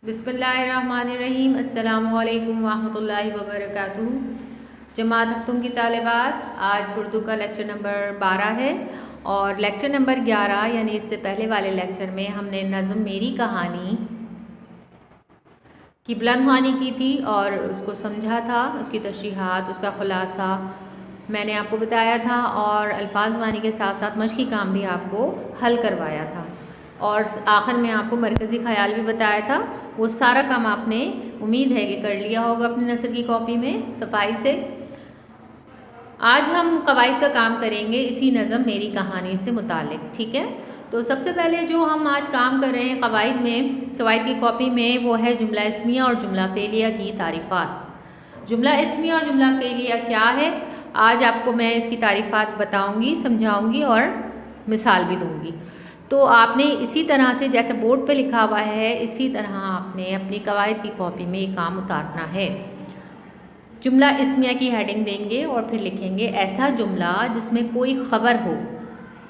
बिस्मिल्लाहिर्रहमानिर्रहीम। अस्सलामुअलैकुम वरहमतुल्लाहि वबरकातुहू। जमात हफ्तुम की तालिबात, आज उर्दू का लेक्चर नंबर 12 है और लेक्चर नंबर 11 यानी इससे पहले वाले लेक्चर में हमने नज़्म मेरी कहानी की बुलंदवानी की थी और उसको समझा था, उसकी तशरीहात, उसका ख़ुलासा मैंने आपको बताया था और अल्फाज वानी के साथ साथ मशक़ी काम भी आपको हल करवाया था और आखिर में आपको मरकज़ी ख़याल भी बताया था। वो सारा काम आपने उम्मीद है कि कर लिया होगा अपनी नसर की कॉपी में सफाई से। आज हम कवायद का काम करेंगे इसी नज़म मेरी कहानी से मुतालिक, ठीक है। तो सबसे पहले जो हम आज काम कर रहे हैं कवायद में, कवायद की कॉपी में, वो है जुमला इस्मिया और जुमला फ़ेलिया की तारीफ़ात। जुमला इस्मिया और जुमला फ़ेलिया क्या है, आज आपको मैं इसकी तारीफ़ात बताऊँगी, समझाऊँगी और मिसाल भी दूँगी। तो आपने इसी तरह से जैसे बोर्ड पे लिखा हुआ है इसी तरह आपने अपनी कवायद की कॉपी में ये काम उतारना है। जुमला इस्मिया की हेडिंग देंगे और फिर लिखेंगे ऐसा जुमला जिसमें कोई ख़बर हो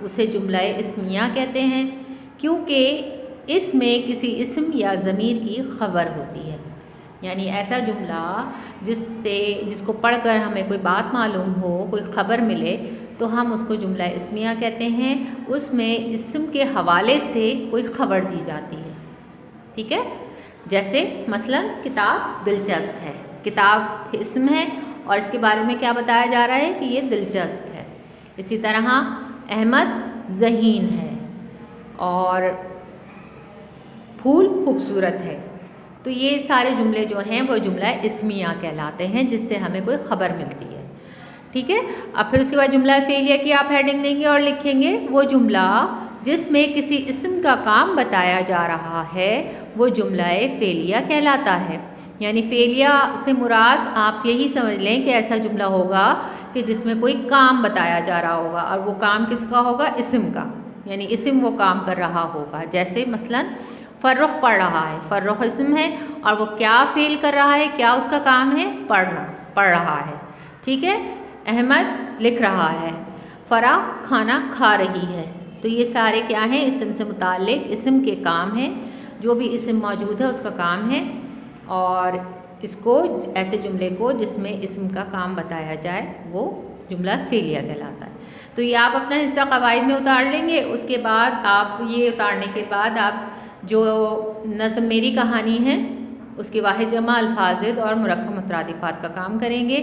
उसे जुमला इस्मिया कहते हैं, क्योंकि इसमें किसी इस्म या ज़मीर की ख़बर होती है। यानी ऐसा जुमला जिसको पढ़कर हमें कोई बात मालूम हो, कोई ख़बर मिले, तो हम उसको जुमला इस्मिया कहते हैं। उसमें इस्म के हवाले से कोई ख़बर दी जाती है, ठीक है। जैसे मसलन किताब दिलचस्प है, किताब इस्म है और इसके बारे में क्या बताया जा रहा है कि ये दिलचस्प है। इसी तरह अहमद ज़हीन है और फूल खूबसूरत है। तो ये सारे जुमले जो हैं वो जुमला इस्मिया कहलाते हैं, जिससे हमें कोई ख़बर मिलती है, ठीक है। अब फिर उसके बाद जुमला फ़ेलिया की आप हेडिंग देंगे और लिखेंगे वो जुमला जिसमें किसी इस्म का काम बताया जा रहा है वो जुमला फ़ेलिया कहलाता है। यानी फ़ेलिया से मुराद आप यही समझ लें कि ऐसा जुमला होगा कि जिसमें कोई काम बताया जा रहा होगा और वो काम किसका होगा, इस्म का, यानी इस्म वो काम कर रहा होगा। जैसे मसलन फ़र्रुख पढ़ रहा है, फ़र्रुख इस्म है और वो क्या फ़ेल कर रहा है, क्या उसका काम है, पढ़ना, पढ़ रहा है, ठीक है। अहमद लिख रहा है, फ़रा खाना खा रही है। तो ये सारे क्या हैं, इस्म से मुताल्लिक़ इस्म के काम हैं। जो भी इस्म मौजूद है उसका काम है और इसको ऐसे जुमले को जिसमें इस्म का काम बताया जाए वो जुमला फ़ेलिया कहलाता है। तो ये आप अपना हिस्सा कवायद में उतार लेंगे। उसके बाद आप ये उतारने के बाद आप जो नज़्म मेरी कहानी है उसकी वाहिद जमा अल्फाज़ और मुरक्कब मुतरादिफ़ात का काम करेंगे।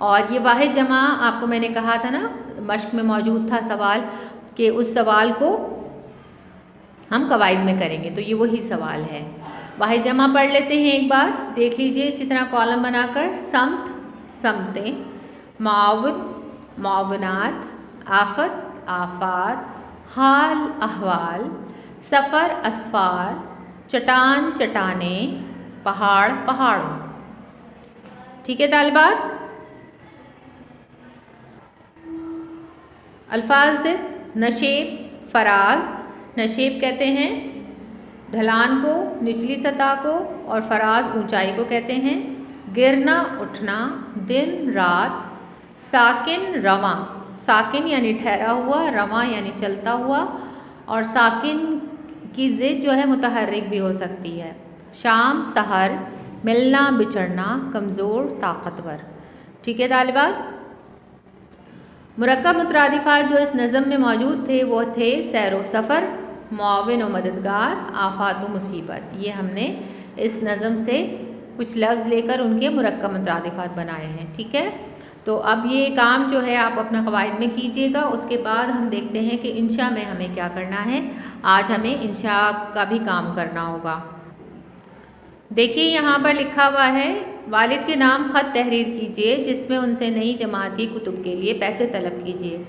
और ये वाहिद जमा आपको मैंने कहा था ना, मश्क में मौजूद था सवाल, कि उस सवाल को हम कवायद में करेंगे। तो ये वही सवाल है। वाहिद जमा पढ़ लेते हैं एक बार, देख लीजिए इसी तरह कॉलम बनाकर। समत समतें, मावन मावनात, आफत आफात, हाल अहवाल, सफ़र असफ़ार, चट्टान चट्टाने, पहाड़ पहाड़ों, ठीक है तालिबात। अल्फाज नशेब फ़राज, नशेब कहते हैं ढलान को, निचली सतह को, और फ़राज ऊंचाई को कहते हैं। गिरना उठना, दिन रात, साकिन रवां, साकिन यानी ठहरा हुआ, रवां यानी चलता हुआ, और साकिन की ज़िद जो है मुतहर्रिक भी हो सकती है। शाम सहर, मिलना बिछड़ना, कमज़ोर ताकतवर, ठीक है तालिबात। मुरक्कब मुतरादिफ़ात जो इस नज़म में मौजूद थे वो थे सैर व सफ़र, मुआविन व मददगार, आफ़ात व मुसीबत। ये हमने इस नज़म से कुछ लफ्ज़ लेकर उनके मुरक्कब मुतरादिफ़ात बनाए हैं, ठीक है। तो अब ये काम जो है आप अपना कवायद में कीजिएगा। उसके बाद हम देखते हैं कि इंशा में हमें क्या करना है। आज हमें इंशा का भी काम करना होगा। देखिए यहाँ पर लिखा हुआ है, वालिद के नाम ख़त तहरीर कीजिए जिसमें उनसे नई जमात की कुतुब के लिए पैसे तलब कीजिए।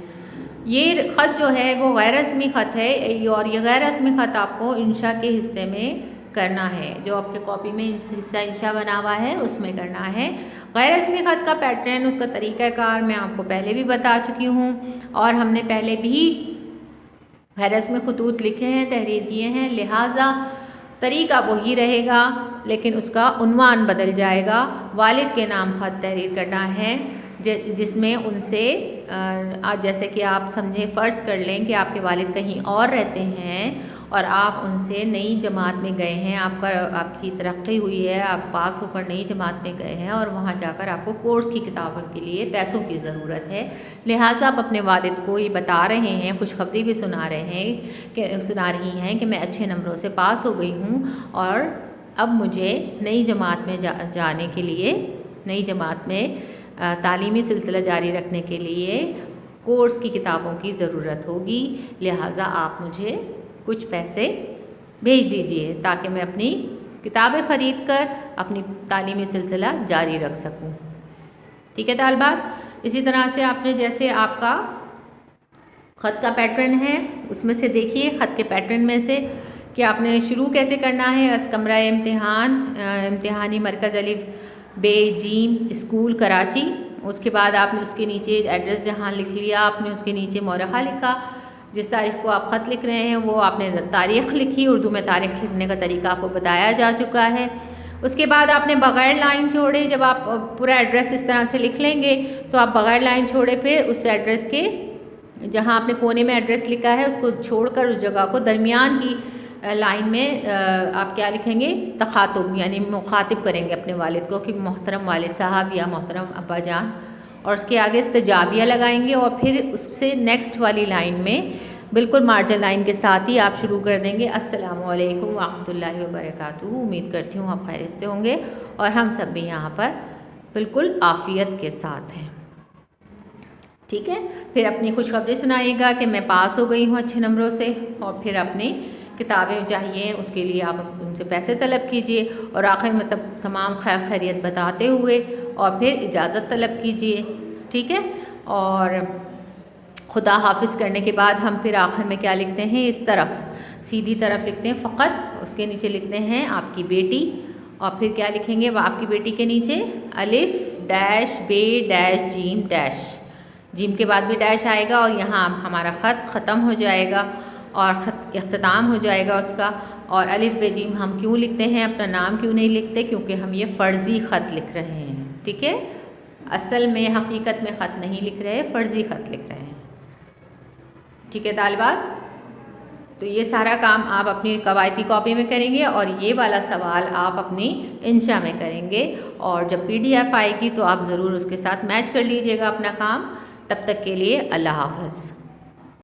ये ख़त जो है वो गैर रस्मी ख़त है और ये गैर रस्मी ख़त आपको इंशा के हिस्से में करना है। जो आपके कॉपी में हिस्सा इंशा बना हुआ है उसमें करना है। गैर रस्मी ख़त का पैटर्न, उसका तरीक़ाकार मैं आपको पहले भी बता चुकी हूँ और हमने पहले भी गैर रस्मी खतूत लिखे हैं, तहरीर किए हैं, लिहाजा तरीक़ा वही रहेगा लेकिन उसका उन्वान बदल जाएगा। वालिद के नाम ख़त तहरीर करना है जिसमें उनसे जैसे कि आप समझें, फ़र्ज़ कर लें कि आपके वालिद कहीं और रहते हैं और आप उनसे नई जमात में गए हैं, आपकी तरक्की हुई है, आप पास होकर नई जमात में गए हैं और वहाँ जाकर आपको कोर्स की किताबों के लिए पैसों की ज़रूरत है। लिहाजा आप अपने वालिद को ये बता रहे हैं, खुशखबरी भी सुना रही हैं कि मैं अच्छे नंबरों से पास हो गई हूँ और अब मुझे नई जमात में जाने के लिए, नई जमात में तालीमी सिलसिला जारी रखने के लिए कोर्स की किताबों की ज़रूरत होगी। लिहाजा आप मुझे कुछ पैसे भेज दीजिए ताकि मैं अपनी किताबें ख़रीद कर अपनी तालीमी सिलसिला जारी रख सकूं। ठीक है तालिबात, इसी तरह से आपने जैसे आपका ख़त का पैटर्न है उसमें से देखिए, ख़त के पैटर्न में से कि आपने शुरू कैसे करना है। अस्कमरा इम्तिहान, इम्तिहानी मरकज़ अलिफ बे जीम स्कूल कराची। उसके बाद आपने उसके नीचे एड्रेस जहाँ लिख लिया, आपने उसके नीचे मौरख़ा लिखा। जिस तारीख़ को आप ख़त लिख रहे हैं वो आपने तारीख़ लिखी। उर्दू में तारीख़ लिखने का तरीका आपको बताया जा चुका है। उसके बाद आपने बग़ैर लाइन छोड़े, जब आप पूरा एड्रेस इस तरह से लिख लेंगे तो आप बग़ैर लाइन छोड़े फिर उस एड्रेस के जहाँ आपने कोने में एड्रेस लिखा है उसको छोड़कर उस जगह को दरमियान की लाइन में आप क्या लिखेंगे, तखातुब, यानी मुखातिब करेंगे अपने वालिद को कि मोहतरम वालिद साहब या मोहतरम अब्बा जान, और उसके आगे इस्तजाबिया लगाएंगे और फिर उससे नेक्स्ट वाली लाइन में बिल्कुल मार्जिन लाइन के साथ ही आप शुरू कर देंगे, अस्सलामु अलैकुम व रहमतुल्लाहि व बरकातुहू। उम्मीद करती हूँ आप खैरियत से होंगे और हम सब भी यहाँ पर बिल्कुल आफ़ियत के साथ हैं। ठीक है, फिर अपनी खुशखबरी सुनाइएगा कि मैं पास हो गई हूँ अच्छे नंबरों से, और फिर अपनी किताबें चाहिए उसके लिए आप उनसे पैसे तलब कीजिए और आखिर में तमाम खैर खैरियत बताते हुए और फिर इजाज़त तलब कीजिए। ठीक है, और खुदा हाफिज़ करने के बाद हम फिर आखिर में क्या लिखते हैं, इस तरफ सीधी तरफ लिखते हैं फ़कत, उसके नीचे लिखते हैं आपकी बेटी, और फिर क्या लिखेंगे, वह आपकी बेटी के नीचे अलिफ डैश बे डैश जीम डैश, जीम के बाद भी डैश आएगा और यहाँ हमारा ख़त ख़त्म हो जाएगा और ख़त इख्तिताम हो जाएगा उसका। और अलिफ बे जीम हम क्यों लिखते हैं, अपना नाम क्यों नहीं लिखते, क्योंकि हम ये फ़र्ज़ी ख़त लिख रहे हैं। ठीक है, असल में हकीकत में ख़त नहीं लिख रहे, फ़र्ज़ी ख़त लिख रहे हैं। ठीक है तालिबात, तो ये सारा काम आप अपनी कवायती कॉपी में करेंगे और ये वाला सवाल आप अपनी इंशा में करेंगे, और जब PDF आएगी तो आप ज़रूर उसके साथ मैच कर लीजिएगा अपना काम। तब तक के लिए अल्लाह हाफ़िज़।